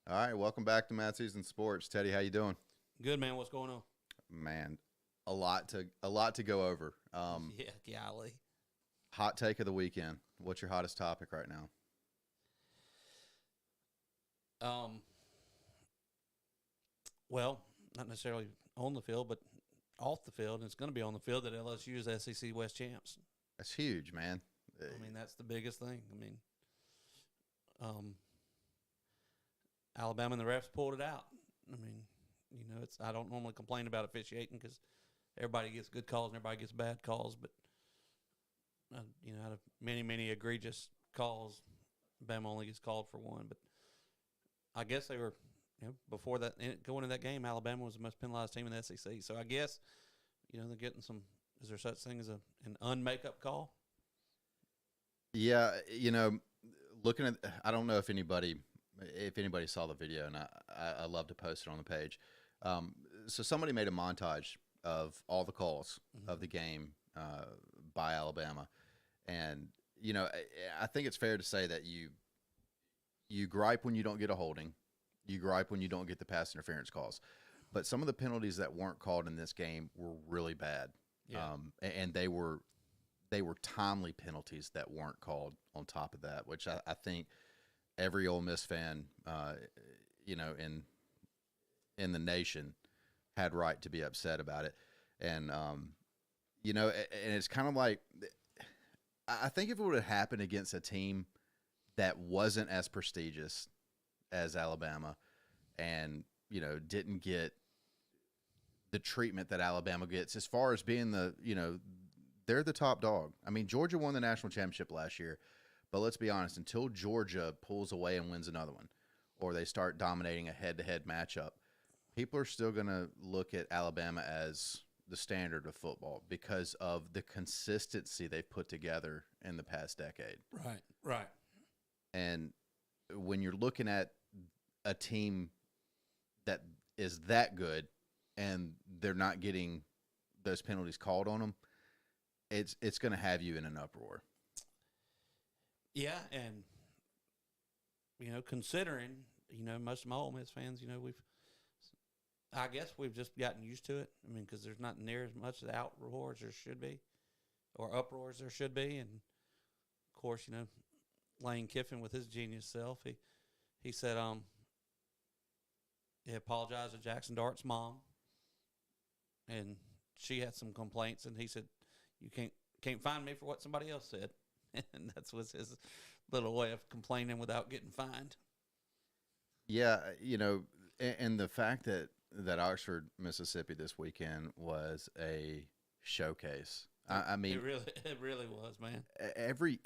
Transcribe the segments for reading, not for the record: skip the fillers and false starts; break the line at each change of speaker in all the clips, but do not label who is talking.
All right, welcome back to Madseason Sports. Teddy, how you doing?
Good, man. What's going on?
Man, a lot to go over.
Yeah, golly.
Hot take of the weekend. What's your hottest topic right now?
Um, well, not necessarily on the field, but off the field, and it's going to be on the field that LSU is SEC West champs.
That's huge, man.
I mean, that's the biggest thing. I mean, um, Alabama and the refs pulled it out. I mean, it's I don't normally complain about officiating because everybody gets good calls and everybody gets bad calls, but out of many egregious calls, Bama only gets called for one. But I guess they were, before that, going into that game, Alabama was the most penalized team in the SEC. So I guess, they're getting some. Is there such thing as an unmakeup call?
Yeah, looking at, I don't know if anybody saw the video, and I love to post it on the page. So somebody made a montage of all the calls of the game by Alabama, and I think it's fair to say that you gripe when you don't get a holding, you gripe when you don't get the pass interference calls, but some of the penalties that weren't called in this game were really bad,
Yeah.
and they were timely penalties that weren't called on top of that, which I think every Ole Miss fan, in the nation, had right to be upset about it, and and it's kind of like, I think if it would have happened against a team that wasn't as prestigious as Alabama, and didn't get the treatment that Alabama gets as far as being they're the top dog. I mean, Georgia won the national championship last year, but let's be honest, until Georgia pulls away and wins another one, or they start dominating a head-to-head matchup, people are still going to look at Alabama as the standard of football because of the consistency they've put together in the past decade.
Right. Right.
And when you're looking at a team that is that good and they're not getting those penalties called on them, it's going to have you in an uproar.
Yeah, and considering most of my Ole Miss fans, I guess we've just gotten used to it. I mean, because there's not near as much outroar as there should be, or uproar as there should be, and of course, Lane Kiffin with his genius self, he said he apologized to Jackson Dart's mom, and she had some complaints, and he said, "You can't find me for what somebody else said," and that was his little way of complaining without getting fined.
Yeah, and the fact that Oxford, Mississippi this weekend was a showcase. I mean,
It really was, man.
every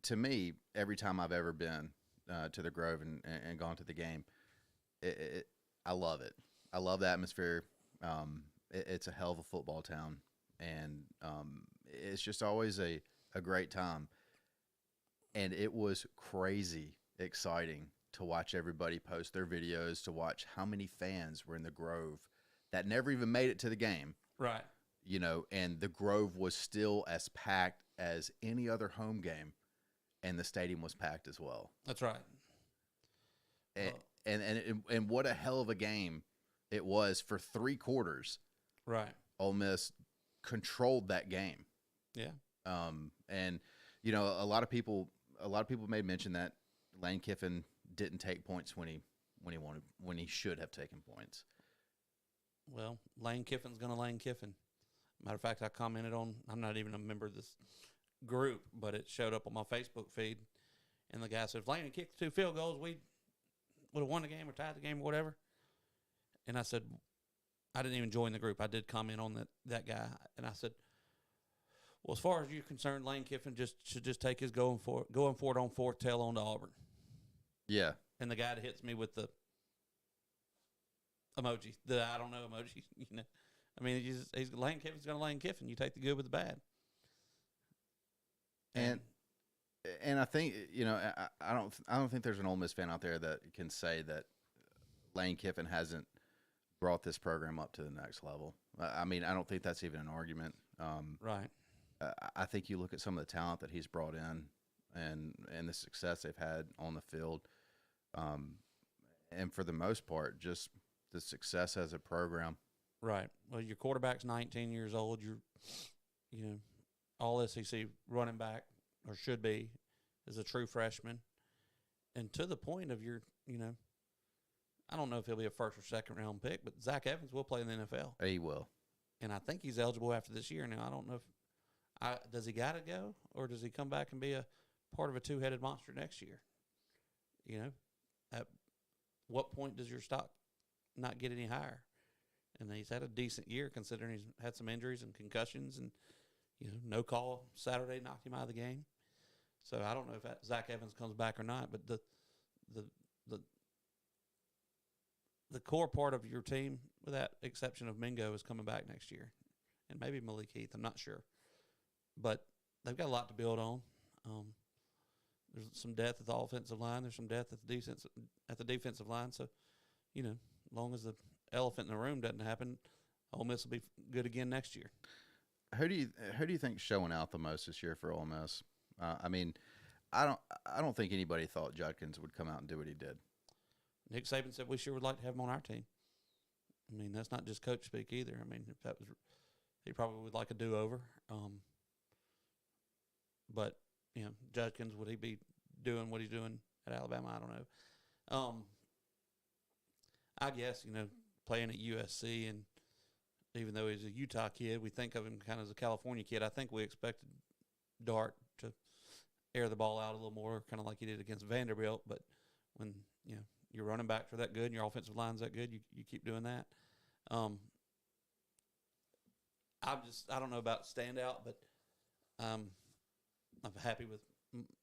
to me, every time I've ever been to the Grove and gone to the game, I love it. I love the atmosphere. It's a hell of a football town, and it's just always a great time. And it was crazy exciting to watch everybody post their videos, to watch how many fans were in the Grove that never even made it to the game,
Right.
and the Grove was still as packed as any other home game, and the stadium was packed as well.
That's right.
And
Well,
and what a hell of a game it was for 3 quarters.
right.
Ole Miss controlled that game.
Yeah.
And a lot of people made mention that Lane Kiffin didn't take points when he should have taken points.
Well, Lane Kiffin's going to Lane Kiffin. Matter of fact, I commented on, I'm not even a member of this group, but it showed up on my Facebook feed. And the guy said, if Lane had kicked 2 field goals, we would have won the game or tied the game or whatever. And I said, I didn't even join the group. I did comment on that guy. And I said, well, as far as you're concerned, Lane Kiffin should just take his going for it on fourth, tail on to Auburn.
Yeah,
And the guy that hits me with the emoji, the I don't know emoji, I mean, he's Lane Kiffin's going to Lane Kiffin. You take the good with the bad.
and and I think I don't think there's an Ole Miss fan out there that can say that Lane Kiffin hasn't brought this program up to the next level. I mean, I don't think that's even an argument.
Right.
I think you look at some of the talent that he's brought in, and the success they've had on the field, um, and for the most part, just the success as a program.
Right. Well, your quarterback's 19 years old. You're, all SEC running back, or should be, is a true freshman. And to the point of I don't know if he'll be a first or second round pick, but Zach Evans will play in the NFL.
He will.
And I think he's eligible after this year. Now, I don't know if does he got to go, or does he come back and be a part of a two-headed monster next year? At what point does your stock not get any higher? And he's had a decent year considering he's had some injuries and concussions, and no call Saturday knocked him out of the game. So I don't know if Zach Evans comes back or not. But the core part of your team, with that exception of Mingo, is coming back next year, and maybe Malik Heath. I'm not sure, but they've got a lot to build on. There's some depth at the offensive line. There's some depth at the defensive line. So, as long as the elephant in the room doesn't happen, Ole Miss will be good again next year.
Who do you think showing out the most this year for Ole Miss? I don't think anybody thought Judkins would come out and do what he did.
Nick Saban said we sure would like to have him on our team. That's not just coach speak either. If that was, he probably would like a do-over. But Judkins, would he be doing what he's doing at Alabama? I don't know. I guess playing at USC, and even though he's a Utah kid, we think of him kind of as a California kid. I think we expected Dart to air the ball out a little more, kind of like he did against Vanderbilt. But when your running backs are that good and your offensive line's that good, you keep doing that. I don't know about standout, but I'm happy with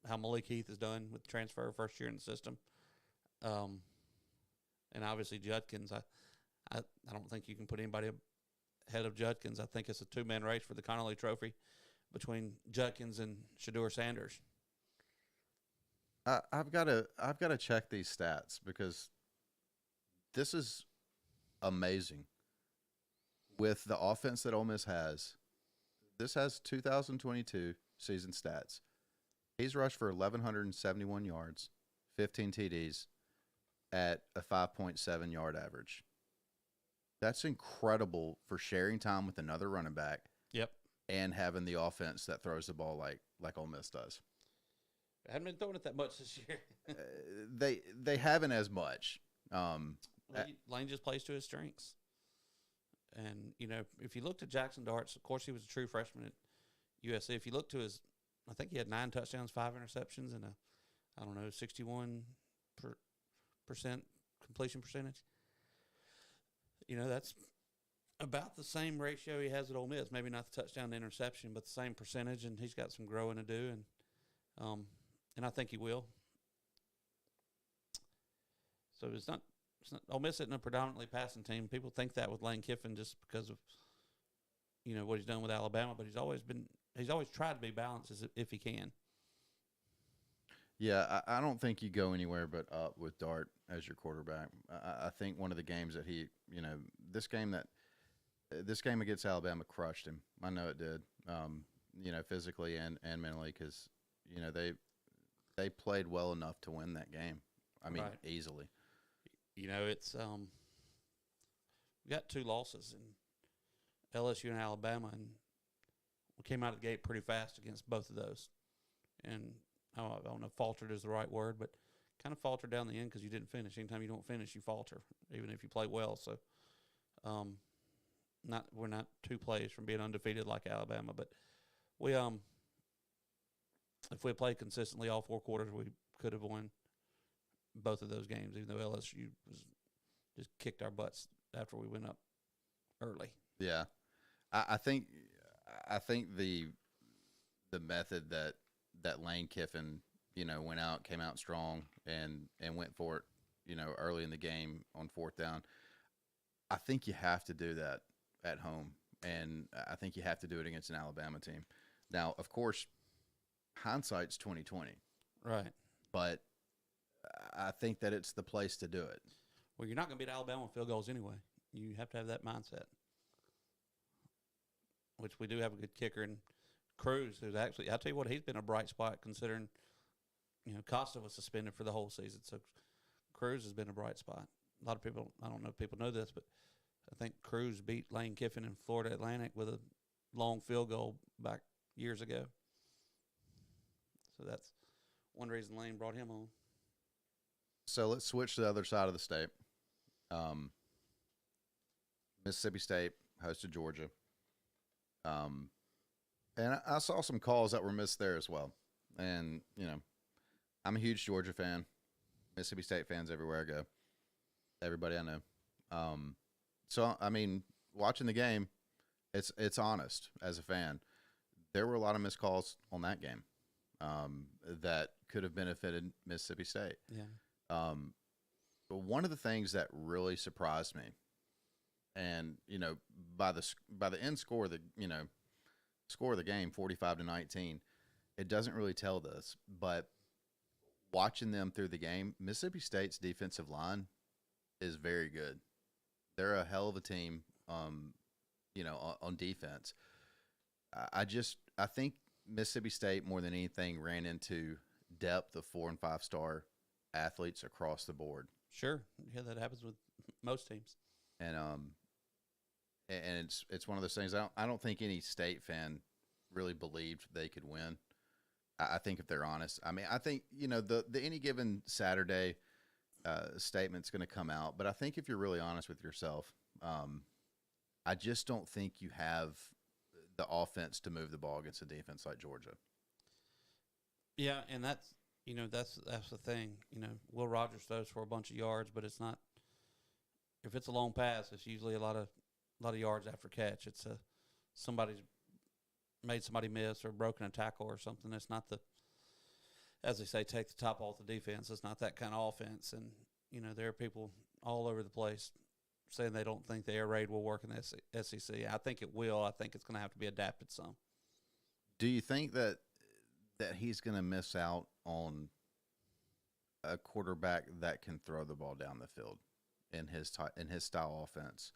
how Malik Heath has done with transfer first year in the system. And obviously Judkins, I don't think you can put anybody ahead of Judkins. I think it's a two-man race for the Connolly Trophy between Judkins and Shedeur Sanders.
I've got to check these stats because this is amazing. With the offense that Ole Miss has, this has 2022 season stats. He's rushed for 1,171 yards, 15 TDs, at a 5.7 yard average. That's incredible for sharing time with another running back.
Yep. And
having the offense that throws the ball like Ole Miss does.
I haven't been throwing it that much this year.
They haven't as much.
Lane just plays to his strengths. And, if you looked at Jackson Darts, of course he was a true freshman at USC. If you look to I think he had 9 touchdowns, 5 interceptions, and 61% completion percentage. That's about the same ratio he has at Ole Miss. Maybe not the touchdown to interception, but the same percentage, and he's got some growing to do, and I think he will. So it's not Ole Miss isn't a predominantly passing team. People think that with Lane Kiffin just because of what he's done with Alabama, but he's always tried to be balanced if he can.
Yeah, I don't think you go anywhere but up with Dart as your quarterback. I think one of the games that he, this game against Alabama crushed him. I know it did, physically and mentally, because, they played well enough to win that game. Right. Easily.
It's we got 2 losses in LSU and Alabama, and we came out of the gate pretty fast against both of those. And I don't know if faltered is the right word, but kind of faltered down the end because you didn't finish. Anytime you don't finish, you falter, even if you play well. So we're not 2 plays from being undefeated like Alabama, but we if we had played consistently all 4 quarters, we could have won both of those games, even though LSU just kicked our butts after we went up early.
Yeah, I think the method that Lane Kiffin came out strong and went for it early in the game on 4th down. I think you have to do that at home, and I think you have to do it against an Alabama team. Now, of course, hindsight's 20/20,
right?
But I think that it's the place to do it.
Well, you're not going to beat Alabama with field goals anyway. You have to have that mindset, which we do have a good kicker in Cruz, who's actually, I'll tell you what, he's been a bright spot considering, Costa was suspended for the whole season. So Cruz has been a bright spot. A lot of people, I don't know if people know this, but I think Cruz beat Lane Kiffin in Florida Atlantic with a long field goal back years ago. So that's one reason Lane brought him on.
So let's switch to the other side of the state. Mississippi State hosted Georgia. And I saw some calls that were missed there as well. And, you know, I'm a huge Georgia fan. Mississippi State fans everywhere I go. Everybody I know. So, I mean, watching the game, it's honest as a fan. There were a lot of missed calls on that game that could have benefited Mississippi State.
Yeah.
But one of the things that really surprised me, and you know, by the end score, score of the game, 45-19, it doesn't really tell this, but watching them through the game, Mississippi State's defensive line is very good. They're a hell of a team, you know, on defense. I think Mississippi State more than anything ran into depth of 4- and 5-star athletes across the board.
Sure. Yeah, that happens with most teams.
And it's one of those things. I don't think any State fan really believed they could win. I think if they're honest, I mean, I think, you know, the any given Saturday statement's going to come out, but I think if you're really honest with yourself, I just don't think you have the offense to move the ball against a defense like Georgia.
Yeah, and that's the thing. You know, Will Rogers throws for a bunch of yards, but it's not. If it's a long pass, it's usually a lot of yards after catch. It's somebody's made somebody miss or broken a tackle or something. It's not as they say, take the top off the defense. It's not that kind of offense. And you know, there are people all over the place saying they don't think the air raid will work in the SEC. I think it will. I think it's going to have to be adapted some.
Do you think that he's going to miss out on a quarterback that can throw the ball down the field in his style offense?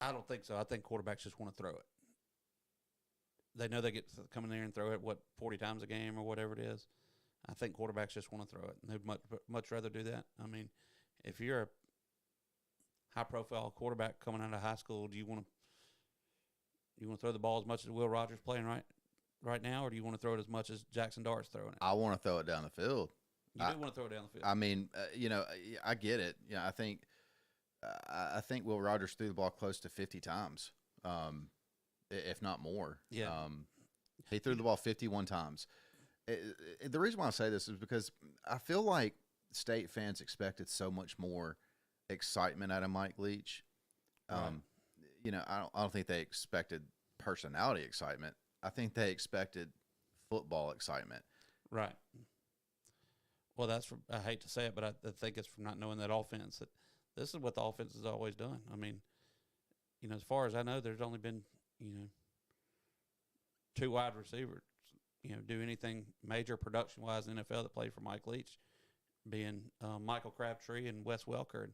I don't think so. I think quarterbacks just want to throw it. They know they get to come in there and throw it, 40 times a game or whatever it is. I think quarterbacks just want to throw it. And they'd much rather do that. I mean, if you're a high-profile quarterback coming out of high school, do you want to throw the ball as much as Will Rogers playing right now, or do you want to throw it as much as Jackson Dart's throwing it?
I want to throw it down the field.
You do want to throw it down the field.
I mean, you know, I get it. Yeah, I think Will Rogers threw the ball close to 50 times, if not more.
Yeah.
He threw the ball 51 times. The reason why I say this is because I feel like State fans expected so much more excitement out of Mike Leach.
Right.
You know, I don't think they expected personality excitement. I think they expected football excitement.
Right. Well, I hate to say it, but I think it's from not knowing that offense. That this is what the offense has always done. I mean, you know, as far as I know, there's only been, you know, 2 wide receivers, you know, do anything major production-wise in the NFL that played for Mike Leach, being Michael Crabtree and Wes Welker. And,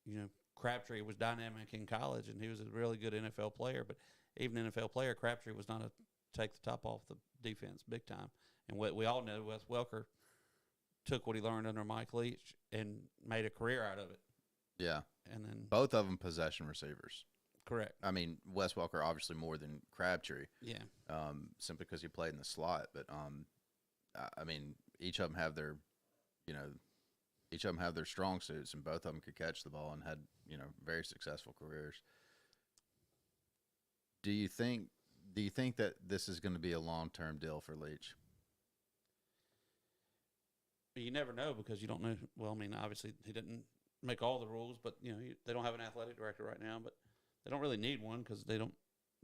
you know, Crabtree was dynamic in college, and he was a really good NFL player. But even NFL player, Crabtree was not a take the top off the defense big time. And what we all know, Wes Welker took what he learned under Mike Leach and made a career out of it.
Yeah.
And then
both of them possession receivers.
Correct.
I mean, Wes Welker obviously more than Crabtree.
Yeah.
Simply because he played in the slot, but I mean, each of them have their, you know, each of them have their strong suits, and both of them could catch the ball and had, you know, very successful careers. Do you think that this is going to be a long-term deal for Leach?
You never know because you don't know. Well, I mean, obviously he didn't make all the rules, but you know they don't have an athletic director right now. But they don't really need one because they're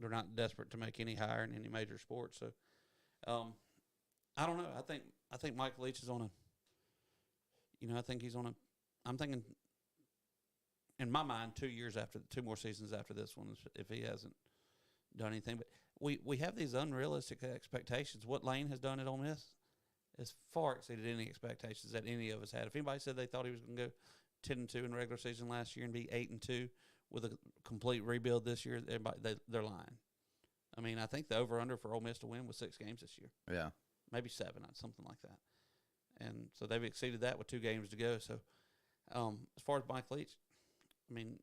not desperate to make any hire in any major sport. So, I don't know. I think Mike Leach is on a. You know, I think he's on a. I'm thinking. In my mind, 2 more seasons after this one, if he hasn't done anything. But we have these unrealistic expectations. What Lane has done at Ole Miss has far exceeded any expectations that any of us had. If anybody said they thought he was going to go 10-2 in the regular season last year and be 8-2 with a complete rebuild this year, they're lying. I mean, I think the over/under for Ole Miss to win was 6 games this year.
Yeah,
maybe 7, something like that. and so they've exceeded that with 2 games to go. So, as far as Mike Leach, I mean,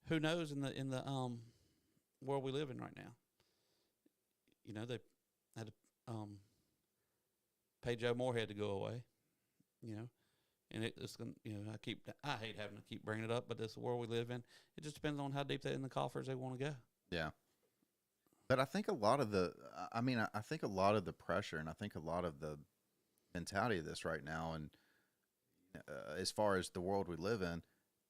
who knows in the world we live in right now? You know, they had to pay Joe Moorhead to go away. You know, and it's gonna. You know, I hate having to keep bringing it up, but this is the world we live in. It just depends on how deep in the coffers they want to go.
Yeah. But I think a lot of I think a lot of the pressure and I think a lot of the mentality of this right now, and as far as the world we live in,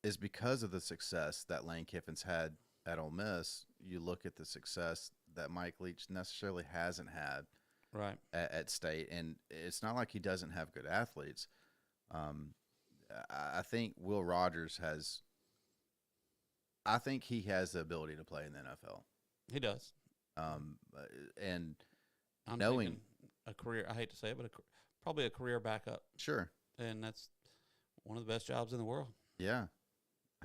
is because of the success that Lane Kiffin's had at Ole Miss. You look at the success that Mike Leach necessarily hasn't had
right
at State, and it's not like he doesn't have good athletes. I think Will Rogers has. I think he has the ability to play in the NFL.
He does.
And
I'm
knowing
thinking a career, I hate to say it, but probably a career backup.
Sure.
And that's one of the best jobs in the world.
Yeah.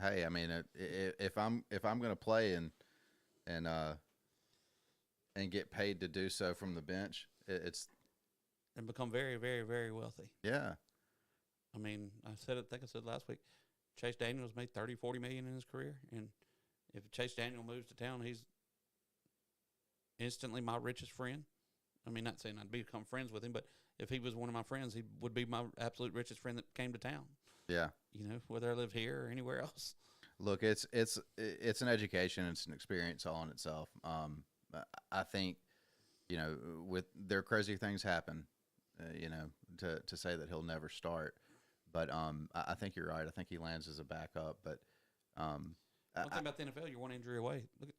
Hey, I mean, if I'm going to play and get paid to do so from the bench, it's
and become very, very, very wealthy.
Yeah.
I mean, I think I said last week, Chase Daniels made $30-40 million in his career, and if Chase Daniel moves to town, he's instantly my richest friend. I mean, not saying I'd become friends with him, but if he was one of my friends, he would be my absolute richest friend that came to town.
Yeah.
You know, whether I live here or anywhere else.
Look, it's an education. It's an experience all in itself. I think, you know, with their crazy things happen, you know, to say that he'll never start. But I think you're right. I think he lands as a backup. But
one thing about the NFL, you're one injury away. Look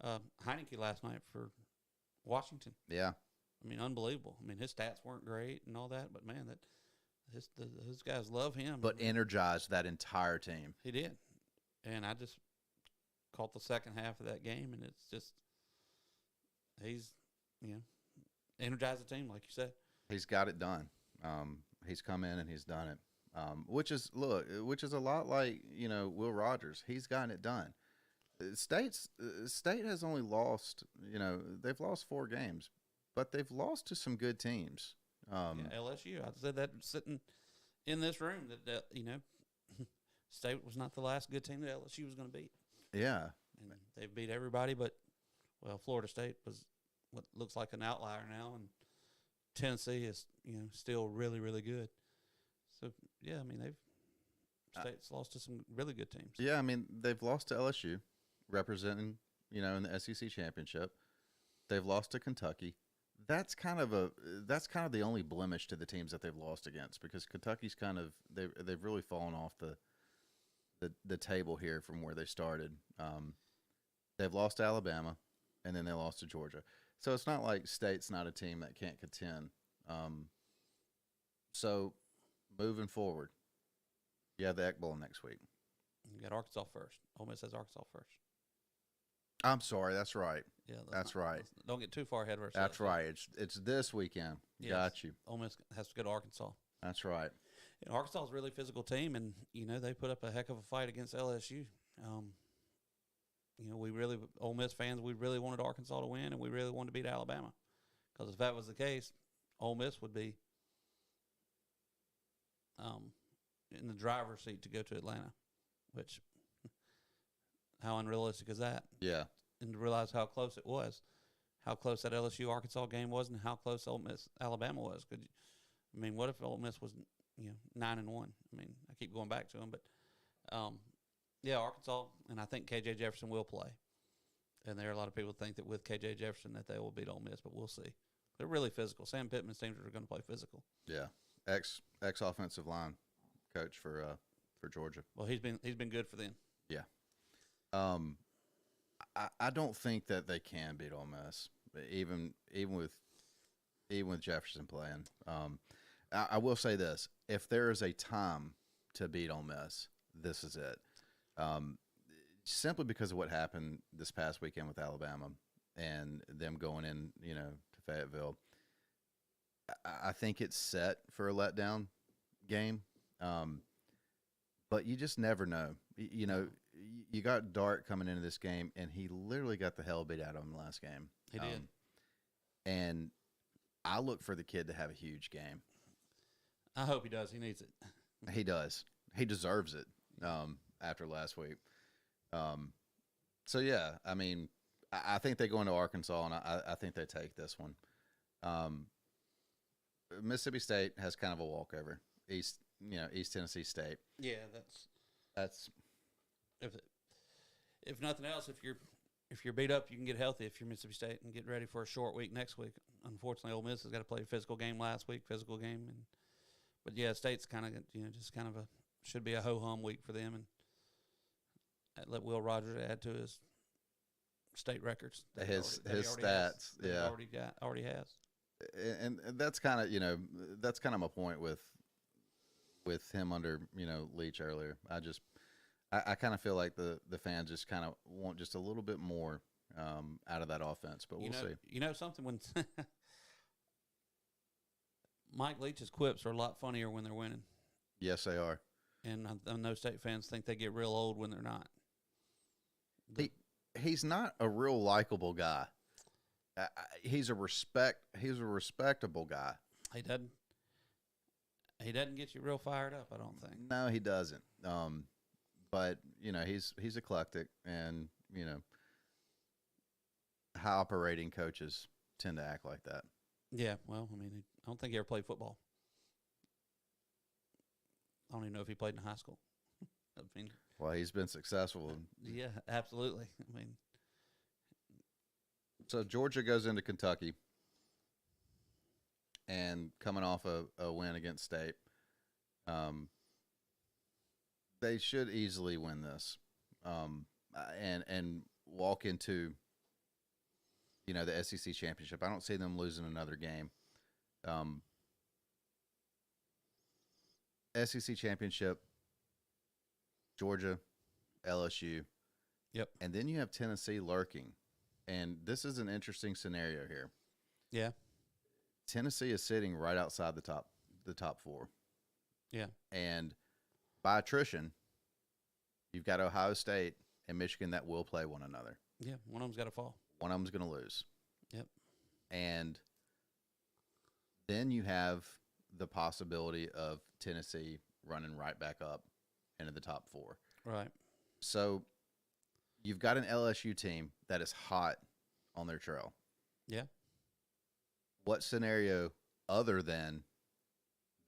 at Heineke last night for Washington.
Yeah.
I mean, unbelievable. I mean, his stats weren't great and all that, but man, those guys love him.
But energized that entire team.
He did, and I just caught the second half of that game, and it's just he's energized the team like you said.
He's got it done. He's come in and he's done it. Which is a lot like, you know, Will Rogers. He's gotten it done. State has only lost, you know, they've lost 4 games, but they've lost to some good teams.
LSU. I said that sitting in this room that you know, State was not the last good team that LSU was going to beat.
Yeah,
and they beat everybody, but Florida State was what looks like an outlier now, and Tennessee is still really really good. So yeah, I mean State's lost to some really good teams.
Yeah, I mean they've lost to LSU, representing in the SEC championship. They've lost to Kentucky. That's kind of the only blemish to the teams that they've lost against, because Kentucky's they've really fallen off the table here from where they started. They've lost to Alabama, and then they lost to Georgia. So it's not like State's not a team that can't contend. So moving forward, you have the Egg Bowl next week.
You got Arkansas first. Ole Miss has Arkansas first.
I'm sorry, that's right.
Yeah,
that's right.
Don't get too far ahead of ourselves.
That's right. It's this weekend. Yes. Got you.
Ole Miss has to go to Arkansas.
That's right.
And Arkansas is a really physical team, and they put up a heck of a fight against LSU. Ole Miss fans, we really wanted Arkansas to win, and we really wanted to beat Alabama, because if that was the case, Ole Miss would be in the driver's seat to go to Atlanta, which how unrealistic is that?
Yeah.
And to realize how close it was, how close that LSU Arkansas game was, and how close Ole Miss Alabama was. What if Ole Miss was 9-1? I mean, I keep going back to them, but Arkansas, and I think KJ Jefferson will play. And there are a lot of people think that with KJ Jefferson that they will beat Ole Miss, but we'll see. They're really physical. Sam Pittman's teams are going to play physical.
Yeah, ex offensive line coach for Georgia.
Well, he's been good for them.
Yeah. I don't think that they can beat Ole Miss, even with Jefferson playing. I will say this: if there is a time to beat Ole Miss, this is it. Simply because of what happened this past weekend with Alabama and them going in, to Fayetteville. I think it's set for a letdown game, but you just never know. You got Dart coming into this game, and he literally got the hell beat out of him last game.
He did.
And I look for the kid to have a huge game.
I hope he does. He needs it.
He does. He deserves it. After last week. So yeah, I mean, I think they go into Arkansas, and I think they take this one. Mississippi State has kind of a walkover. East Tennessee State.
Yeah,
That's
if nothing else, if you're beat up, you can get healthy if you're Mississippi State and get ready for a short week next week. Unfortunately, Ole Miss has got to play a physical game last week, but yeah, State's kind of just kind of should be a ho hum week for them, and let Will Rogers add to his state records.
His stats. Yeah,
already has.
And that's kind of my point with him under Leach earlier. I kind of feel like the fans just kind of want just a little bit more out of that offense, but we'll see.
You know something, when Mike Leach's quips are a lot funnier when they're winning.
Yes, they are.
And I know State fans think they get real old when they're not.
He's not a real likable guy. He's a respectable guy.
He doesn't get you real fired up, I don't think.
No, he doesn't. But he's eclectic, and high operating coaches tend to act like that.
Yeah, well, I mean, I don't think he ever played football. I don't even know if he played in high school. I mean,
well, he's been successful.
Yeah, absolutely. I mean,
so Georgia goes into Kentucky, and coming off a win against State, they should easily win this, and walk into the SEC championship. I don't see them losing another game. SEC championship, Georgia, LSU.
Yep.
And then you have Tennessee lurking. And this is an interesting scenario here.
Yeah.
Tennessee is sitting right outside the top four.
Yeah.
And by attrition, you've got Ohio State and Michigan that will play one another.
Yeah, one of them's got to fall.
One of them's going to lose.
Yep.
And then you have the possibility of Tennessee running right back up into the top four.
Right.
So you've got an LSU team that is hot on their trail.
Yeah.
What scenario other than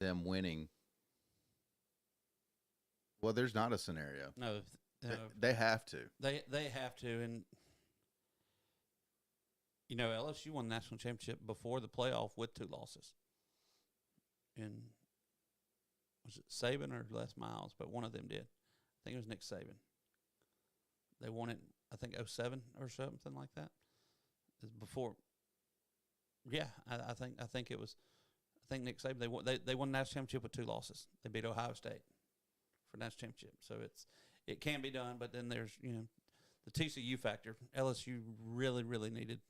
them winning? Well, there's not a scenario.
No.
They have to.
They have to. And, LSU won the national championship before the playoff with 2 losses. And was it Saban or Les Miles? But one of them did. I think it was Nick Saban. They won it, I think, 2007 or something like that. It was before. Yeah, I think it was. I think Nick Saban. They won the national championship with 2 losses. They beat Ohio State for national championship. So it can be done, but then there's the TCU factor. LSU really needed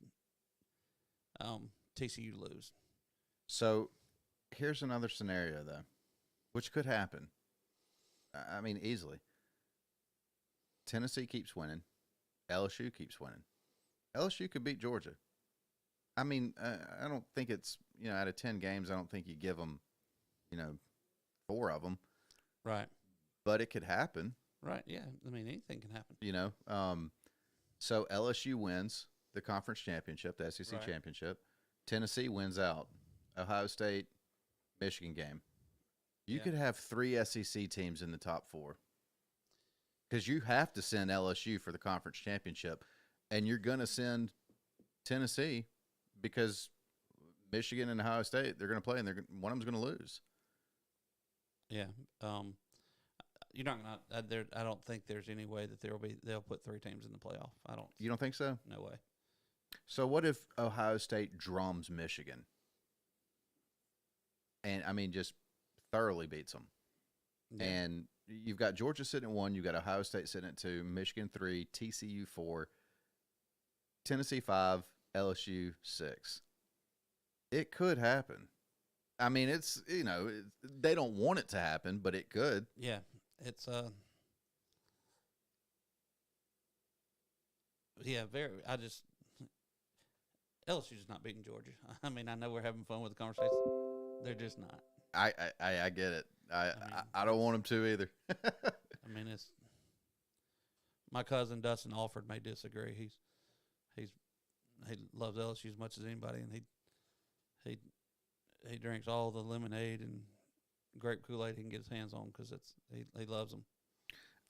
TCU to lose.
So here's another scenario though, which could happen. I mean, easily. Tennessee keeps winning. LSU keeps winning. LSU could beat Georgia. I mean, I don't think it's, out of 10 games, I don't think you give them, 4 of them.
Right.
But it could happen.
Right, yeah. I mean, anything can happen.
So LSU wins the conference championship, the SEC championship. Tennessee wins out. Ohio State, Michigan game. You could have 3 SEC teams in the top 4. Because you have to send LSU for the conference championship, and you're going to send Tennessee because Michigan and Ohio State, they're going to play, and one of them's going to lose.
Yeah. You're not going to. I don't think there's any way that they'll put 3 teams in the playoff. I don't.
You don't think so?
No way.
So what if Ohio State drums Michigan? And I mean, just thoroughly beats them. Yeah. And you've got Georgia sitting at 1, you've got Ohio State sitting at 2, Michigan 3, TCU 4, Tennessee 5, LSU 6. It could happen. I mean, it's, they don't want it to happen, but it could.
Yeah. It's LSU's just not beating Georgia. I mean, I know we're having fun with the conversation. They're just not.
I get it.
mean,
I don't want him to either.
I mean, it's my cousin Dustin Alford may disagree. He loves LSU as much as anybody, and he drinks all the lemonade and grape Kool-Aid he can get his hands on because he loves them.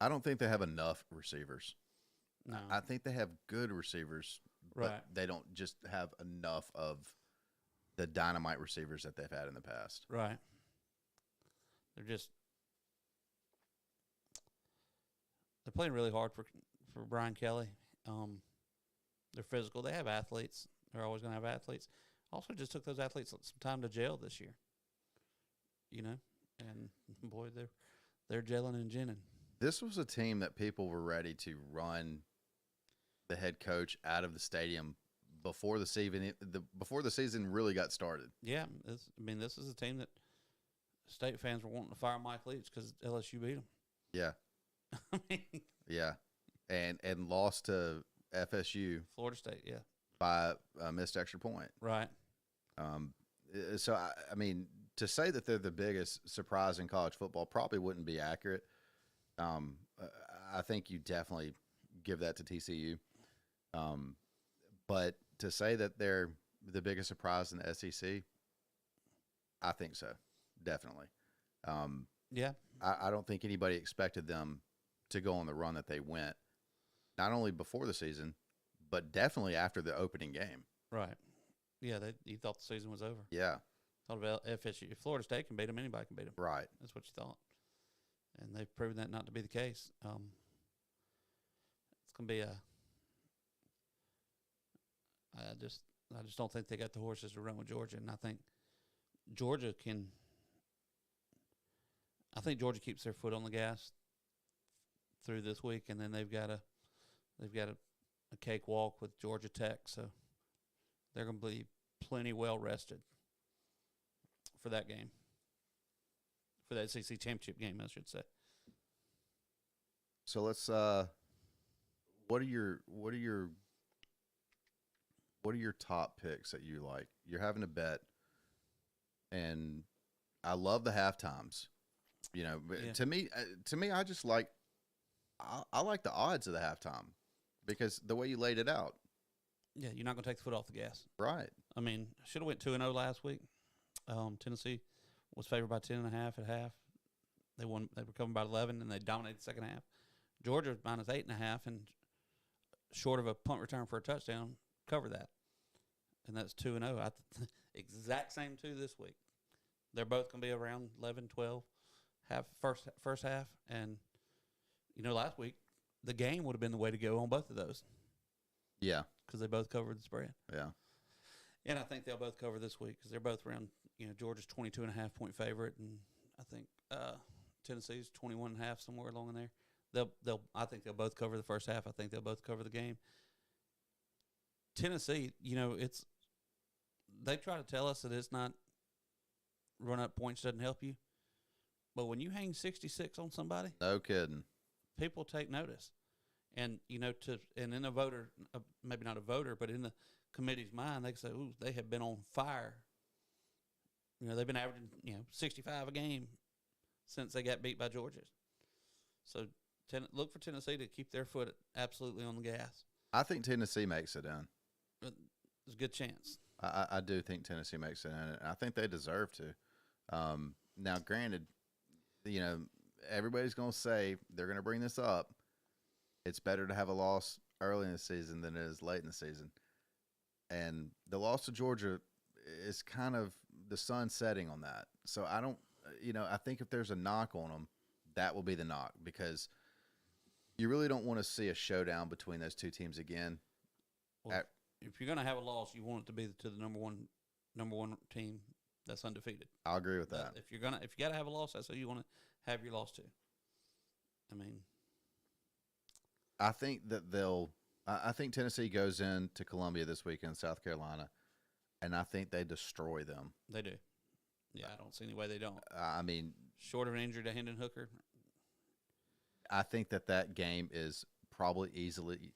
I don't think they have enough receivers.
No,
I think they have good receivers, but
right.
they don't just have enough of the dynamite receivers that they've had in the past.
Right. They're playing really hard for Brian Kelly. They're physical. They have athletes. They're always going to have athletes. Also, just took those athletes some time to gel this year. You know, and boy, they're gelling and ginning.
This was a team that people were ready to run the head coach out of the stadium before the season really got started.
Yeah, this is a team that state fans were wanting to fire Mike Leach because LSU beat them.
Yeah,
I mean,
yeah, and lost to FSU,
Florida State. Yeah,
by a missed extra point.
right.
So I mean, to say that they're the biggest surprise in college football probably wouldn't be accurate. I think you definitely give that to TCU. But to say that they're the biggest surprise in the SEC, I think so, definitely.
Yeah,
I don't think anybody expected them to go on the run that they went, not only before the season, but definitely after the opening game.
right. Yeah, you thought the season was over.
Yeah,
Thought about FSU. If Florida State can beat them, anybody can beat them.
right.
That's what you thought, and they've proven that not to be the case. It's gonna be I just don't think they got the horses to run with Georgia, and I think Georgia keeps their foot on the gas through this week, and then they've got a cakewalk with Georgia Tech, so they're going to be plenty well rested for that game, for that SEC championship game, I should say.
So let's. What are your top picks that you like? You're having a bet, and I love the halftimes. You know,
Yeah.
to me, I just like. I like the odds of the halftime because the way you laid it out.
Yeah, you're not going to take the foot off the gas.
Right.
I mean, should have went 2-0 last week. Tennessee was favored by 10.5 at half. They won. They were coming by 11, and they dominated the second half. Georgia was minus 8.5, and short of a punt return for a touchdown, cover that. And that's 2-0. Exact same two this week. They're both going to be around 11, 12, first half. And, last week, the game would have been the way to go on both of those.
Yeah.
Because they both covered the spread.
Yeah.
And I think they'll both cover this week because they're both around, Georgia's 22.5 point favorite. And I think Tennessee's 21.5, somewhere along in there. I think they'll both cover the first half. I think they'll both cover the game. Tennessee, they try to tell us that it's not run up points doesn't help you. But when you hang 66 on somebody,
No kidding.
people take notice. And, and in a voter, maybe not a voter, but in the committee's mind, they say, ooh, they have been on fire. They've been averaging, 65 a game since they got beat by Georgia. So look for Tennessee to keep their foot absolutely on the gas.
I think Tennessee makes it in.
There's a good chance.
I do think Tennessee makes it in, and I think they deserve to. Now, granted, everybody's going to say they're going to bring this up. It's better to have a loss early in the season than it is late in the season. And the loss to Georgia is kind of the sun setting on that. So I don't, I think if there's a knock on them, that will be the knock because you really don't want to see a showdown between those two teams again.
Well, if you're going to have a loss, you want it to be to the number one team that's undefeated.
I'll agree with that.
If you got to have a loss, that's who you want to have your loss to. I mean,
I think that I think Tennessee goes into Columbia this weekend, South Carolina, and I think they destroy them.
They do. Yeah, I don't see any way they don't.
I mean,
short of an injury to Hendon Hooker,
I think that game is probably easily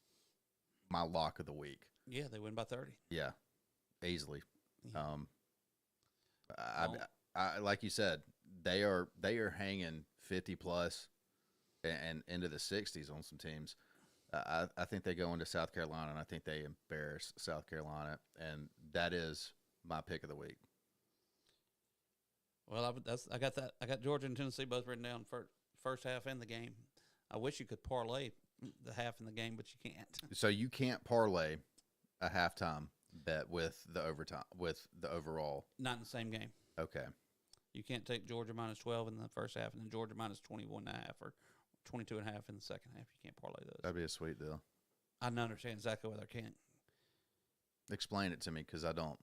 my lock of the week.
Yeah, they win by 30.
Yeah, easily.
Yeah.
like you said, they are hanging 50 plus and into the 60s on some teams. I think they go into South Carolina, and I think they embarrass South Carolina, and that is my pick of the week.
Well, I got that. I got Georgia and Tennessee both written down for first half and the game. I wish you could parlay the half in the game, but you can't.
So you can't parlay a halftime bet with the overtime with the overall.
Not in the same game.
Okay.
You can't take Georgia minus 12 in the first half and then Georgia minus 21.5 or 22.5 in the second half. You can't parlay those.
That'd be a sweet deal.
I don't understand exactly why they can't.
Explain it to me, because I don't.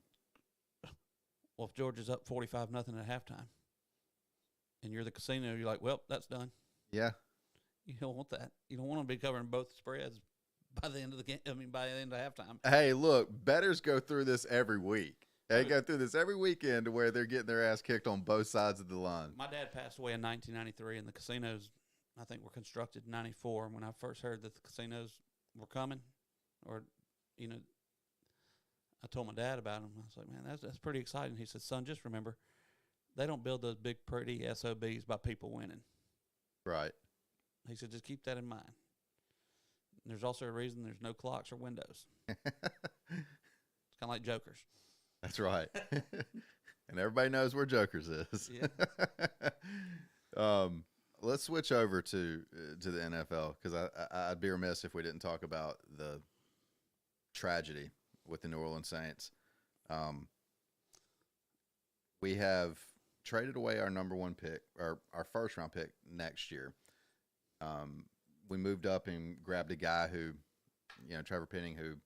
Well, if Georgia's up 45-0 at halftime, and you're the casino, you're like, well, that's done.
Yeah.
You don't want that. You don't want to be covering both spreads by the end of the game. I mean, by the end of halftime.
Hey, look, bettors go through this every week. They go through this every weekend where they're getting their ass kicked on both sides of the line.
My dad passed away in 1993, and the casinos, I think, were constructed in 94. And when I first heard that the casinos were coming, or, you know, I told my dad about them. I was like, man, that's pretty exciting. He said, son, just remember, they don't build those big, pretty SOBs by people winning.
Right.
He said, just keep that in mind. And there's also a reason there's no clocks or windows. It's kind of like Jokers.
That's right. And everybody knows where Jokers is.
Yeah.
Let's switch over to the NFL, because I'd be remiss if we didn't talk about the tragedy with the New Orleans Saints. We have traded away our number one pick, or our first round pick next year. We moved up and grabbed a guy who, Trevor Penning, who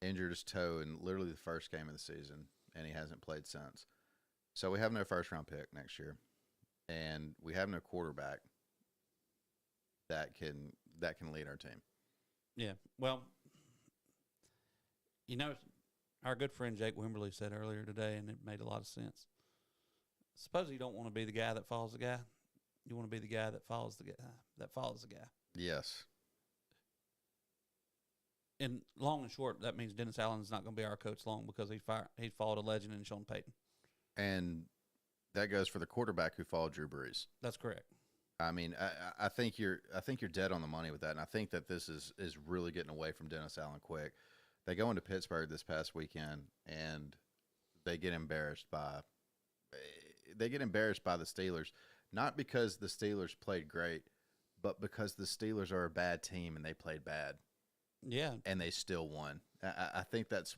injured his toe in literally the first game of the season, and he hasn't played since. So we have no first round pick next year, and we have no quarterback that can lead our team.
Yeah. Well, our good friend Jake Wimberly said earlier today, and it made a lot of sense. Suppose you don't want to be the guy that follows the guy. You want to be the guy that follows the guy.
Yes.
And long and short, that means Dennis Allen's not going to be our coach long, because he followed a legend in Sean Payton.
And that goes for the quarterback who followed Drew Brees.
That's correct.
I mean, I think you're dead on the money with that, and I think that this is really getting away from Dennis Allen quick. They go into Pittsburgh this past weekend, and they get embarrassed by the Steelers, not because the Steelers played great, but because the Steelers are a bad team and they played bad.
Yeah.
And they still won. I think that's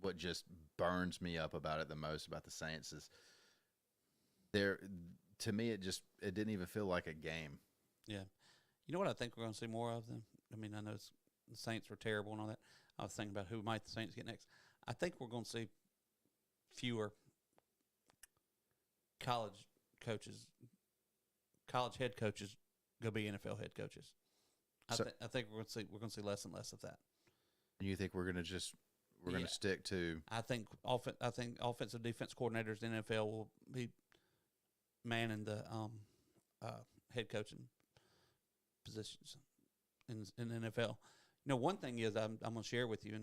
what just burns me up about it the most, about the Saints, is to me, it didn't even feel like a game.
Yeah. You know what I think we're going to see more of them? I mean, I know the Saints were terrible and all that. I was thinking about who might the Saints get next. I think we're going to see fewer college head coaches go be NFL head coaches. I think we're going to see less and less of that.
And you think we're going to stick to?
I think offensive defense coordinators in the NFL will be manning the head coaching positions in the NFL. One thing is I'm going to share with you,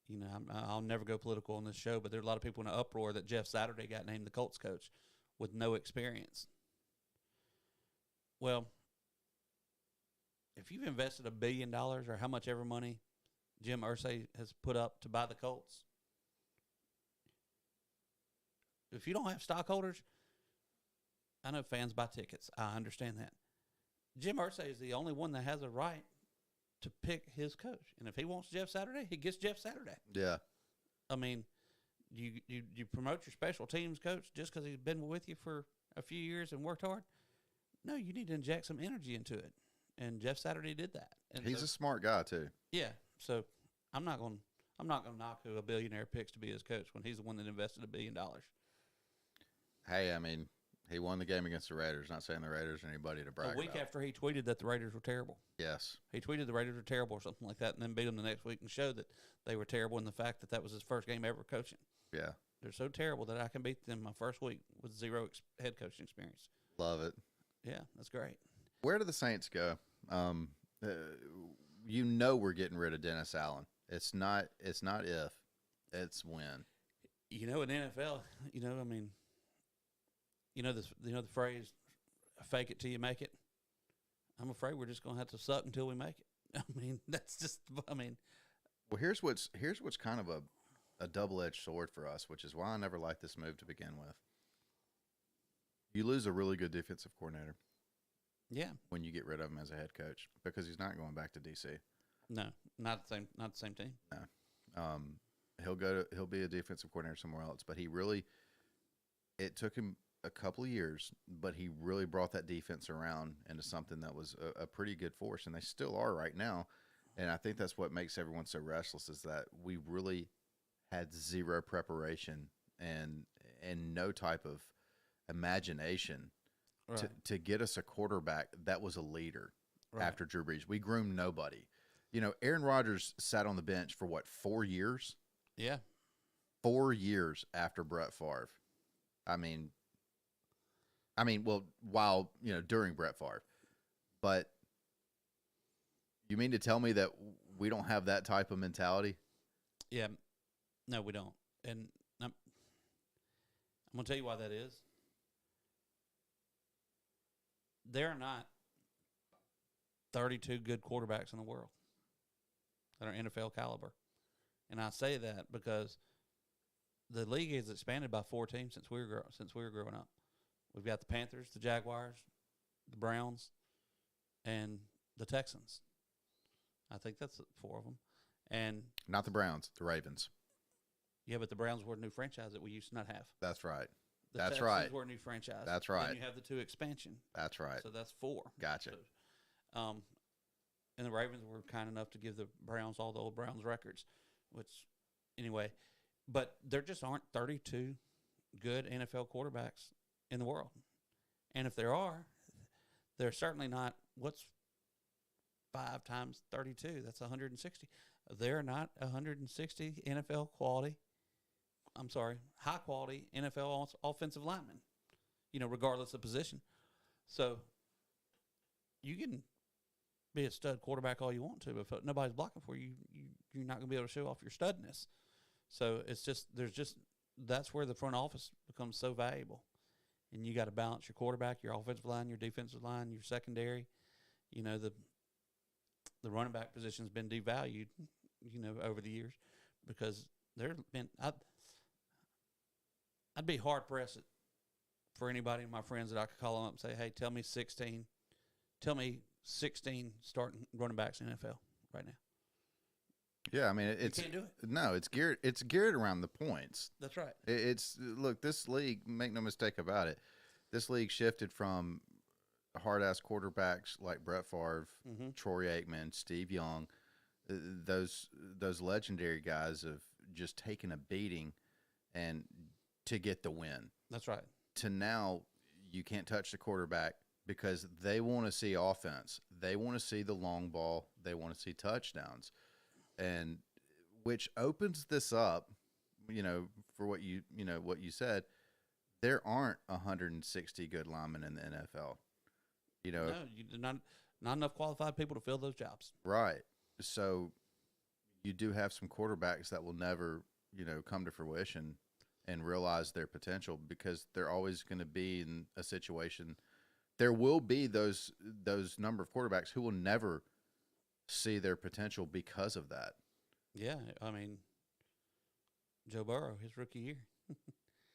and I'll never go political on this show, but there are a lot of people in an uproar that Jeff Saturday got named the Colts coach with no experience. Well, if you've invested $1 billion, or how much ever money Jim Irsay has put up to buy the Colts, if you don't have stockholders, I know fans buy tickets. I understand that. Jim Irsay is the only one that has a right to pick his coach. And if he wants Jeff Saturday, he gets Jeff Saturday.
Yeah.
I mean, you promote your special teams coach just because he's been with you for a few years and worked hard? No, you need to inject some energy into it. And Jeff Saturday did that. And
he's a smart guy too.
Yeah. So I'm not going to knock who a billionaire picks to be his coach when he's the one that invested $1 billion.
Hey, I mean, he won the game against the Raiders. Not saying the Raiders are anybody to brag about.
A week after he tweeted that the Raiders were terrible.
Yes.
He tweeted the Raiders were terrible or something like that, and then beat them the next week and showed that they were terrible, and the fact that was his first game ever coaching.
Yeah.
They're so terrible that I can beat them my first week with zero head coaching experience.
Love it.
Yeah, that's great.
Where do the Saints go? We're getting rid of Dennis Allen. It's not if, it's when.
In NFL, I mean, the phrase, "Fake it till you make it." I'm afraid we're just gonna have to suck until we make it. I mean, that's just. I mean,
Well, here's what's kind of a double-edged sword for us, which is why I never liked this move to begin with. You lose a really good defensive coordinator
yeah,
when you get rid of him as a head coach because he's not going back to DC.
no, not the same team.
No, he'll be a defensive coordinator somewhere else. But it took him a couple of years, but he really brought that defense around into something that was a pretty good force, and they still are right now. And I think that's what makes everyone so restless is that we really had zero preparation and no type of imagination
Right.
to get us a quarterback that was a leader
Right.
after Drew Brees. We groomed nobody. Aaron Rodgers sat on the bench for what, 4 years?
Yeah.
4 years after Brett Favre. I mean, well, while, during Brett Favre. But you mean to tell me that we don't have that type of mentality?
Yeah. No, we don't. And I'm going to tell you why that is. There are not 32 good quarterbacks in the world that are NFL caliber. And I say that because the league has expanded by 4 teams since we were growing up. We've got the Panthers, the Jaguars, the Browns, and the Texans. I think that's 4 of them. And
Not the Browns, the Ravens.
yeah, but the Browns were a new franchise that we used to not have.
That's right.
The
That's
Texans
right.
were a new franchise.
That's right.
Then you have the 2 expansion.
That's right.
So that's 4.
Gotcha.
So, and the Ravens were kind enough to give the Browns all the old Browns records, which, anyway, but there just aren't 32 good NFL quarterbacks in the world. And if there are, they're certainly not, what's 5 times 32? That's 160. They're not 160 NFL quality, high quality NFL offensive linemen, regardless of position. So you can be a stud quarterback all you want to, but if nobody's blocking for you, you're not going to be able to show off your studness. So that's where the front office becomes so valuable. And you got to balance your quarterback, your offensive line, your defensive line, your secondary. The running back position has been devalued, over the years because I'd be hard pressed for anybody of my friends that I could call them up and say, hey, tell me 16 starting running backs in the NFL right now.
Yeah, I mean,
You can't do it.
No, it's geared around the points.
That's right.
Look, this league, make no mistake about it, this league shifted from hard-ass quarterbacks like Brett Favre, Troy Aikman, Steve Young, those legendary guys have just taken a beating and to get the win.
That's right.
To now, you can't touch the quarterback because they want to see offense. They want to see the long ball. They want to see touchdowns. And which opens this up, for what you said, there aren't 160 good linemen in the NFL.
No, not enough qualified people to fill those jobs.
Right. So you do have some quarterbacks that will never, come to fruition and realize their potential because they're always going to be in a situation. There will be those number of quarterbacks who will never see their potential because of that.
Yeah, I mean, Joe Burrow, his rookie year.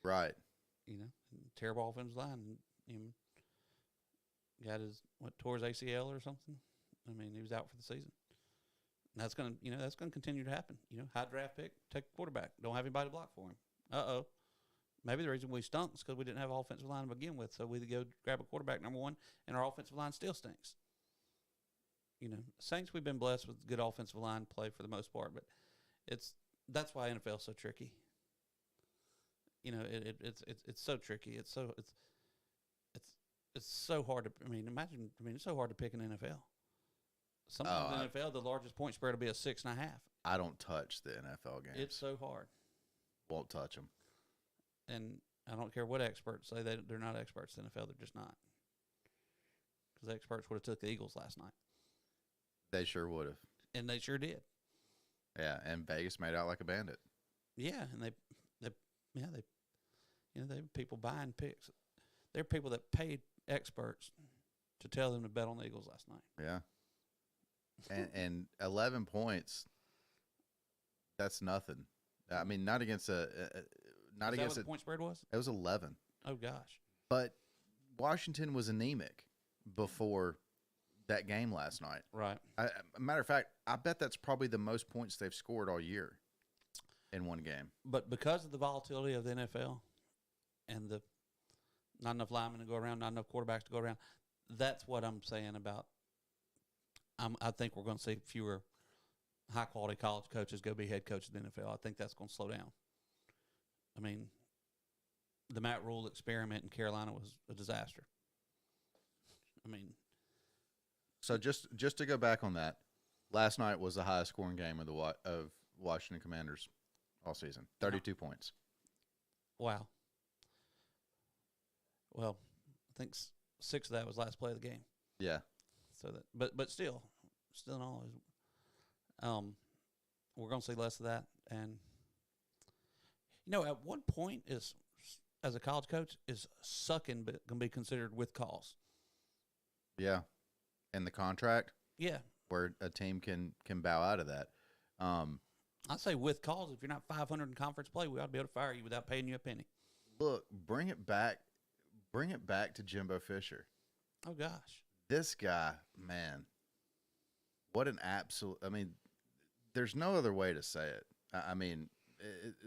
Right.
Terrible offensive line. Got tore his ACL or something. I mean, he was out for the season. And that's gonna continue to happen. High draft pick, take a quarterback. Don't have anybody to block for him. Maybe the reason we stunk is because we didn't have an offensive line to begin with. So we go grab a quarterback number 1, and our offensive line still stinks. Saints, we've been blessed with good offensive line play for the most part, but that's why NFL is so tricky. It's so tricky. It's so hard to. It's so hard to pick an NFL. Sometimes in the NFL, the largest point spread will be a 6.5.
I don't touch the NFL games.
It's so hard.
Won't touch them.
And I don't care what experts say, they're not experts in the NFL. They're just not. Because the experts would have took the Eagles last night.
They sure would have.
And they sure did.
Yeah, and Vegas made out like a bandit.
Yeah, and they people buying picks. There are people that paid experts to tell them to bet on the Eagles last night.
Yeah. And 11 points, that's nothing. I mean, not against not
Is
against
that what the point spread was?
It was 11.
Oh, gosh.
But Washington was anemic before that game last night.
Right.
Matter of fact, I bet that's probably the most points they've scored all year in one game.
But because of the volatility of the NFL and the not enough linemen to go around, not enough quarterbacks to go around, that's what I'm saying about I think we're going to see fewer high-quality college coaches go be head coaches in the NFL. I think that's going to slow down. I mean, the Matt Rule experiment in Carolina was a disaster. I mean,
so just to go back on that, last night was the highest scoring game of Washington Commanders all season, 32 points.
Wow. Well, I think 6 of that was last play of the game.
Yeah.
So that, but still in all, we're going to see less of that. And at what point is, as a college coach, is sucking going to be considered with cause?
Yeah, and the contract.
Yeah,
where a team can bow out of that.
I say with cause. If you're not 500 in conference play, we ought to be able to fire you without paying you a penny.
Look, bring it back to Jimbo Fisher.
Oh gosh,
this guy, man, what an absolute! I mean, there's no other way to say it. I mean,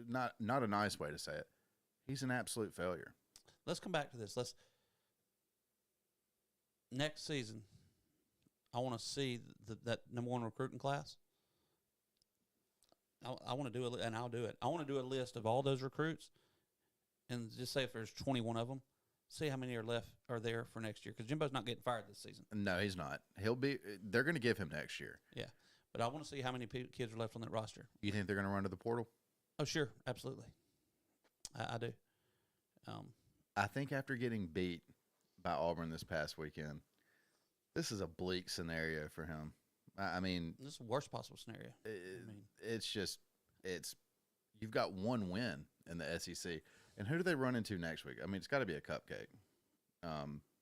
not a nice way to say it. He's an absolute failure.
Let's come back to this. Next season, I want to see that number 1 recruiting class. I want to do it, and I'll do it. I want to do a list of all those recruits, and just say if there's 21 of them, see how many are there for next year. Because Jimbo's not getting fired this season.
No, he's not. They're going to give him next year.
Yeah, but I want to see how many kids are left on that roster.
You think they're going to run to the portal?
Oh, sure, absolutely. I do.
I think after getting beat by Auburn this past weekend, this is a bleak scenario for him. I mean,
this is the worst possible scenario.
You've got one win in the SEC, and who do they run into next week? I mean, it's got to be a cupcake.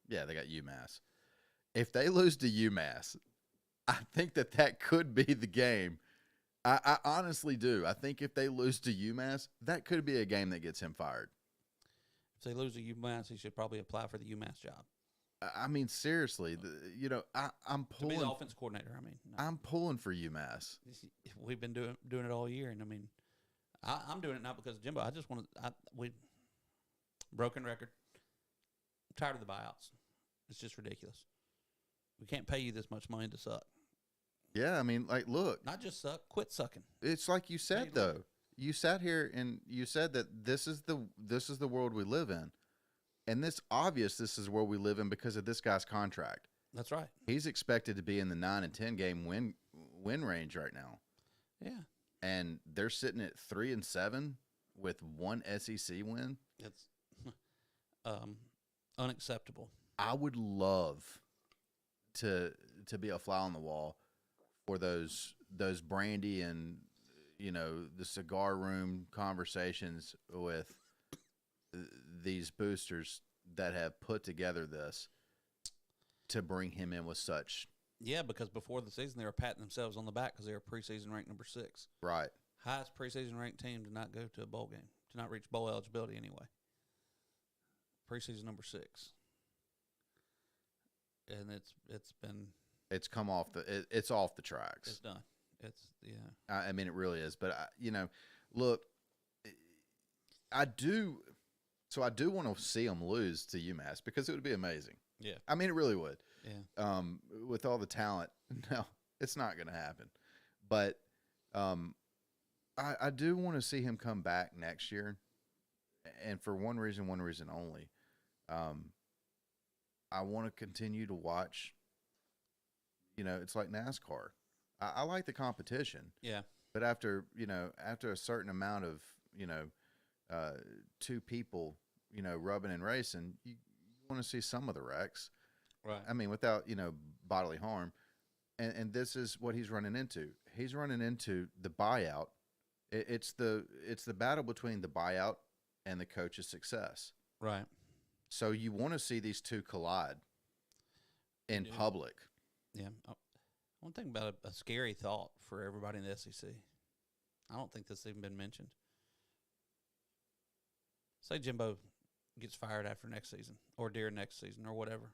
Yeah, they got UMass. If they lose to UMass, I think that could be the game. I honestly do. I think if they lose to UMass, that could be a game that gets him fired.
If they lose to UMass, he should probably apply for the UMass job.
I mean, seriously, I'm pulling.
To be the offense coordinator, I mean. No.
I'm pulling for UMass.
We've been doing it all year, and I mean, I'm doing it not because of Jimbo. I just want to. Broken record. I'm tired of the buyouts. It's just ridiculous. We can't pay you this much money to suck.
Yeah, I mean, like, look.
Not just suck, quit sucking.
It's like you said, though. You sat here and you said that this is the world we live in. And this is where we live in because of this guy's contract.
That's right.
He's expected to be in the 9 and 10 game win range right now.
Yeah.
And they're sitting at 3-7 with 1 SEC win.
It's unacceptable.
I would love to be a fly on the wall for those brandy and the cigar room conversations with these boosters that have put together this to bring him in with such.
Yeah, because before the season they were patting themselves on the back because they were preseason ranked number 6.
Right.
Highest preseason ranked team to not go to a bowl game, to not reach bowl eligibility anyway. Preseason number 6. And it's
come off it's off the tracks.
It's done. It's
I mean, it really is. But look, I do want to see them lose to UMass because it would be amazing.
Yeah.
I mean, it really would.
Yeah.
With all the talent, no, it's not going to happen. But I do want to see him come back next year, and for one reason only. I want to continue to watch. It's like NASCAR. I like the competition.
Yeah.
But after a certain amount of, 2 people, rubbing and racing, you want to see some of the wrecks.
Right.
I mean, without, bodily harm. And this is what he's running into. He's running into the buyout. It's the battle between the buyout and the coach's success.
Right.
So you want to see these two collide in public.
Yeah. One thing about a scary thought for everybody in the SEC. I don't think this has even been mentioned. Say Jimbo gets fired after next season or during next season or whatever.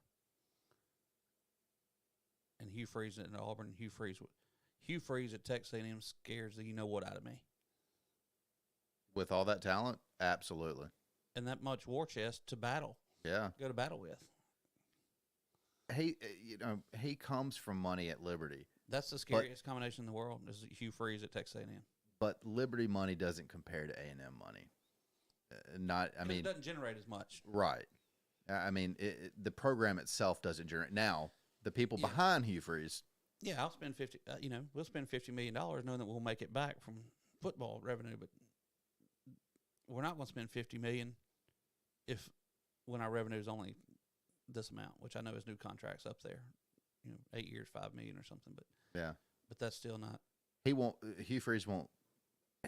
And Hugh Freeze at Auburn, Hugh Freeze at Texas A&M scares the you-know-what out of me.
With all that talent, absolutely.
And that much war chest to battle.
Yeah.
Go to battle with.
He comes from money at Liberty.
That's the scariest combination in the world is Hugh Freeze at Texas A&M.
But Liberty money doesn't compare to A&M money. It
doesn't generate as much.
Right. I mean, the program itself doesn't generate. Now, the people behind Hugh Freeze.
Yeah, I'll spend we'll spend $50 million knowing that we'll make it back from football revenue, but we're not going to spend $50 million when our revenue is only this amount, which I know is new contracts up there, 8 years, $5 million or something, but that's still not.
Hugh Freeze won't.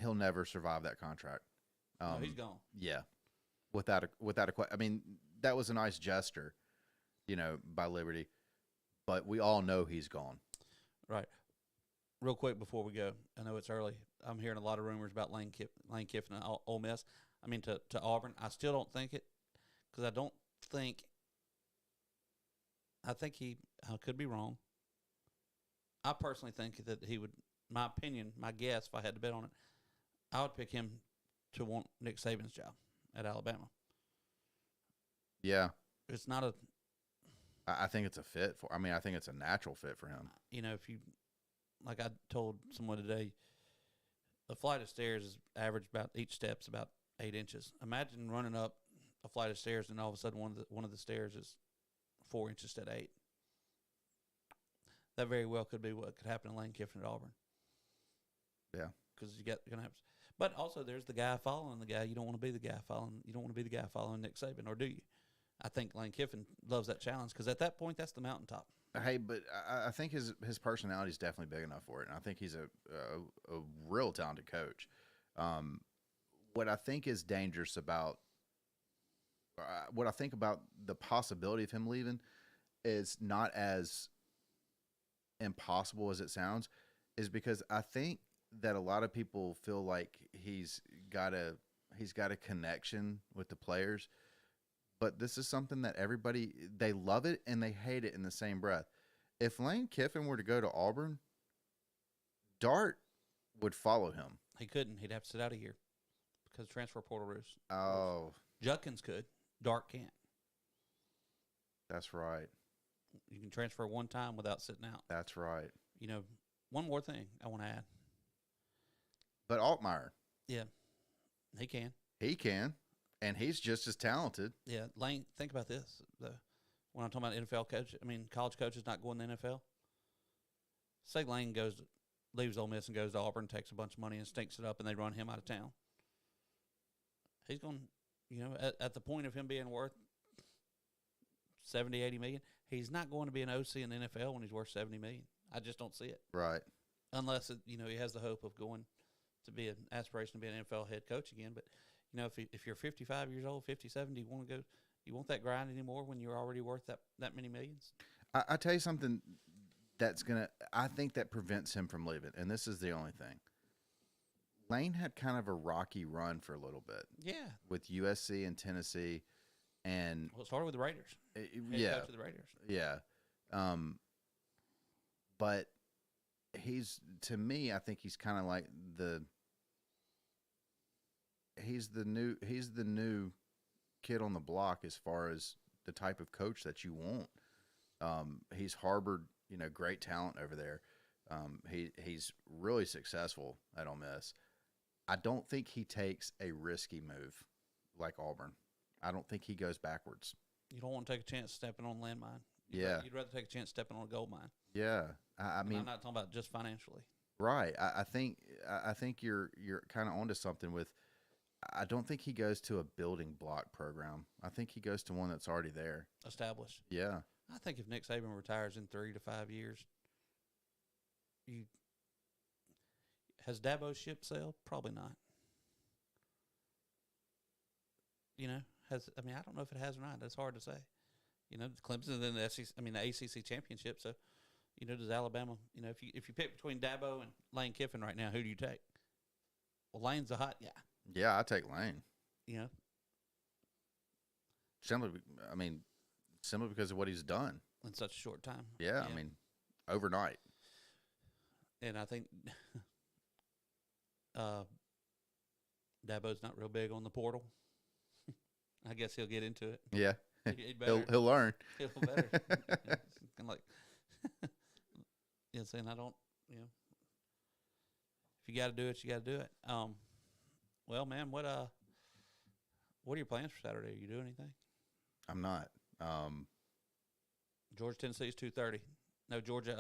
He'll never survive that contract.
No, he's gone.
Yeah, without a question. I mean, that was a nice gesture, by Liberty, but we all know he's gone.
Right. Real quick before we go, I know it's early. I'm hearing a lot of rumors about Lane Kiffin and Ole Miss. I mean, to Auburn. I still don't think it because I think I could be wrong. I personally think that he would, my opinion, my guess, if I had to bet on it, I would pick him to want Nick Saban's job at Alabama.
Yeah.
It's not a.
I think it's a fit for. I mean, I think it's a natural fit for him.
If you, like I told someone today, a flight of stairs is average about each step's about 8 inches. Imagine running up a flight of stairs and all of a sudden one of the stairs is 4 inches instead of 8. That very well could be what could happen to Lane Kiffin at Auburn.
Yeah,
because you're gonna have. But also, there's the guy following the guy. You don't want to be the guy following. You don't want to be the guy following Nick Saban, or do you? I think Lane Kiffin loves that challenge because at that point, that's the mountaintop.
Hey, but I think his personality is definitely big enough for it, and I think he's a real talented coach. What I think is dangerous about what I think about the possibility of him leaving is not as impossible as it sounds, is because I think that a lot of people feel like he's got a connection with the players. But this is something that everybody, they love it and they hate it in the same breath. If Lane Kiffin were to go to Auburn, Dart would follow him.
He couldn't. He'd have to sit out a year because transfer portal rules.
Oh.
Judkins could. Dart can't.
That's right.
You can transfer one time without sitting out.
That's right.
One more thing I want to add.
But Altmaier.
Yeah. He can.
He can. And he's just as talented.
Yeah, Lane, think about this. When I'm talking about NFL coach, college coaches not going to the NFL. Say Lane leaves Ole Miss and goes to Auburn, takes a bunch of money and stinks it up, and they run him out of town. He's going, at the point of him being worth 70, 80 million, he's not going to be an OC in the NFL when he's worth 70 million. I just don't see it.
Right.
Unless, he has the hope of going to be an aspiration to be an NFL head coach again, but if you're 55 years old, 57, do you want that grind anymore when you're already worth that many millions?
I tell you something I think that prevents him from leaving, and this is the only thing. Lane had kind of a rocky run for a little bit.
Yeah. With
USC and Tennessee. And
it started with the Raiders.
Yeah.
Coach of the Raiders.
Yeah. But to me, I think he's kind of like he's the new kid on the block as far as the type of coach that you want. He's harbored, great talent over there. He's really successful at Ole Miss. I don't think he takes a risky move like Auburn. I don't think he goes backwards.
You don't want to take a chance stepping on a landmine. You'd rather take a chance stepping on a gold mine.
Yeah. I mean,
I'm not talking about just financially.
Right. I think you're kind of onto something with. I don't think he goes to a building block program. I think he goes to one that's already there.
Established.
Yeah.
I think if Nick Saban retires in 3 to 5 years, has Dabo's ship sailed? Probably not. has. I mean, I don't know if it has or not. That's hard to say. Clemson's in the SEC. I mean, the ACC championship. So, does Alabama? If you pick between Dabo and Lane Kiffin right now, who do you take? Well, Lane's a hot guy.
Yeah, I take Lane. Simply because of what he's done
in such a short time.
Yeah. I mean, overnight.
And I think Dabo's not real big on the portal. I guess he'll get into it.
Yeah, he'll learn.
He'll better. Kind of like, saying I don't. If you got to do it, you got to do it. Well, man, what are your plans for Saturday? Are you doing anything?
I'm not.
Georgia, Tennessee is 2:30. No, Georgia,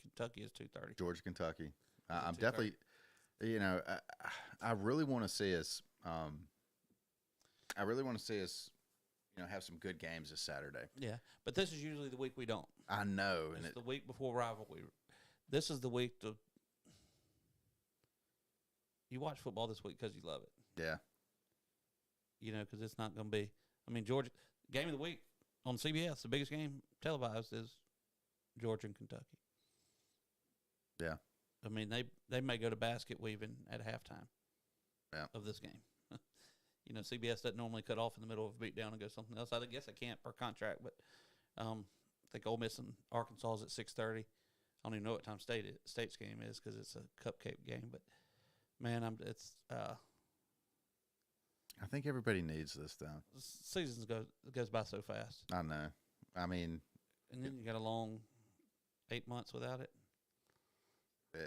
Kentucky is 2:30.
Georgia, Kentucky. I'm definitely, I really want to see us. I really want to see us, have some good games this Saturday.
Yeah, but this is usually the week we don't.
I know,
and it's the week before rivalry. This is the week you watch football this week because you love it.
Yeah.
Because it's not going to be. I mean, Georgia game of the week on CBS. The biggest game televised is Georgia and Kentucky.
Yeah.
I mean, they may go to basket weaving at halftime.
Yeah.
Of this game. CBS doesn't normally cut off in the middle of a beatdown and go something else. I guess I can't per contract, but I think Ole Miss and Arkansas is at 6:30. I don't even know what time State's game is because it's a cupcake game. But man,
I think everybody needs this though.
Seasons goes by so fast.
I know. I mean,
and then you got a long 8 months without it.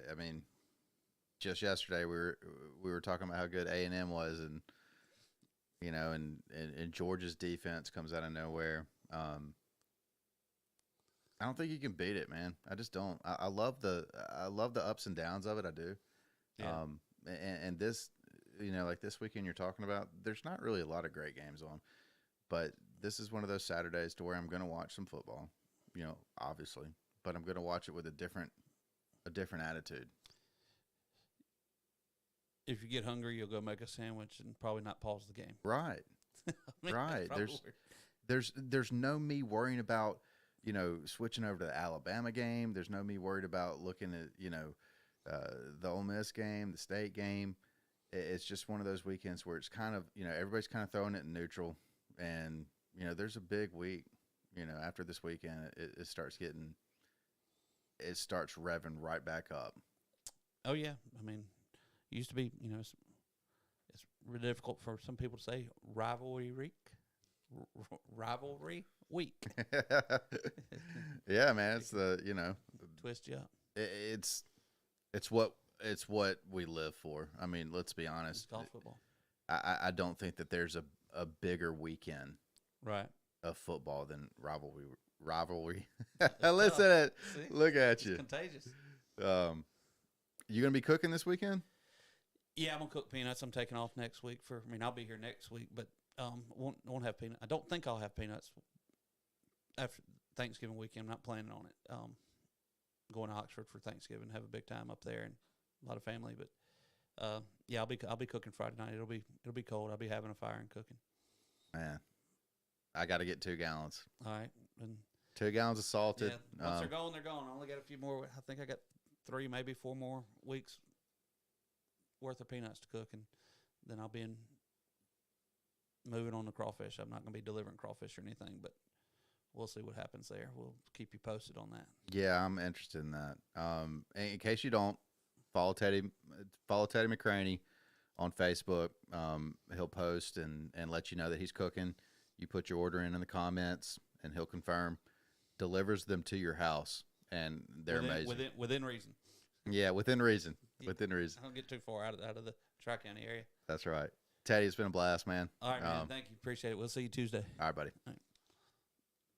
I mean, just yesterday we were talking about how good A&M was, and and Georgia's defense comes out of nowhere. I don't think you can beat it, man. I just don't. I love the ups and downs of it. I do.
Yeah.
And this, like this weekend you're talking about, there's not really a lot of great games on, but this is one of those Saturdays to where I'm going to watch some football, obviously, but I'm going to watch it with a different attitude.
If you get hungry, you'll go make a sandwich and probably not pause the game.
Right. Right. There's no me worrying about, switching over to the Alabama game. There's no me worried about looking at, the Ole Miss game, the State game. It's just one of those weekends where it's kind of, everybody's kind of throwing it in neutral. And, there's a big week, after this weekend, it starts revving right back up.
Oh, yeah. I mean, it used to be, it's really difficult for some people to say rivalry week.
Yeah, man. It's
twist you up.
It's what we live for. I mean, let's be honest.
It's golf football.
I don't think that there's a bigger weekend
right
of football than rivalry. Listen at it. Look at you.
It's contagious.
You gonna be cooking this weekend?
Yeah, I'm gonna cook peanuts. I'm taking off next week I'll be here next week, but won't have peanuts. I don't think I'll have peanuts after Thanksgiving weekend. I'm not planning on it. Going to Oxford for Thanksgiving, have a big time up there and a lot of family. But yeah, I'll be cooking Friday night. It'll be cold. I'll be having a fire and cooking.
Man, I got to get 2 gallons.
All right, and
2 gallons of salted.
Yeah, once they're gone, they're gone. I only got a few more. I think I got 3, maybe 4 more weeks worth of peanuts to cook, and then I'll be moving on to crawfish. I'm not going to be delivering crawfish or anything, but we'll see what happens there. We'll keep you posted on that.
Yeah, I'm interested in that. In case you don't, follow Teddy McCraney on Facebook. He'll post and let you know that he's cooking. You put your order in the comments, and he'll confirm. Delivers them to your house, and they're amazing.
Within reason.
Yeah, within reason. Within reason.
I don't get too far out of the Tri-County area.
That's right. Teddy, it's been a blast, man.
All right, man. Thank you. Appreciate it. We'll see you Tuesday.
All right, buddy.
All right.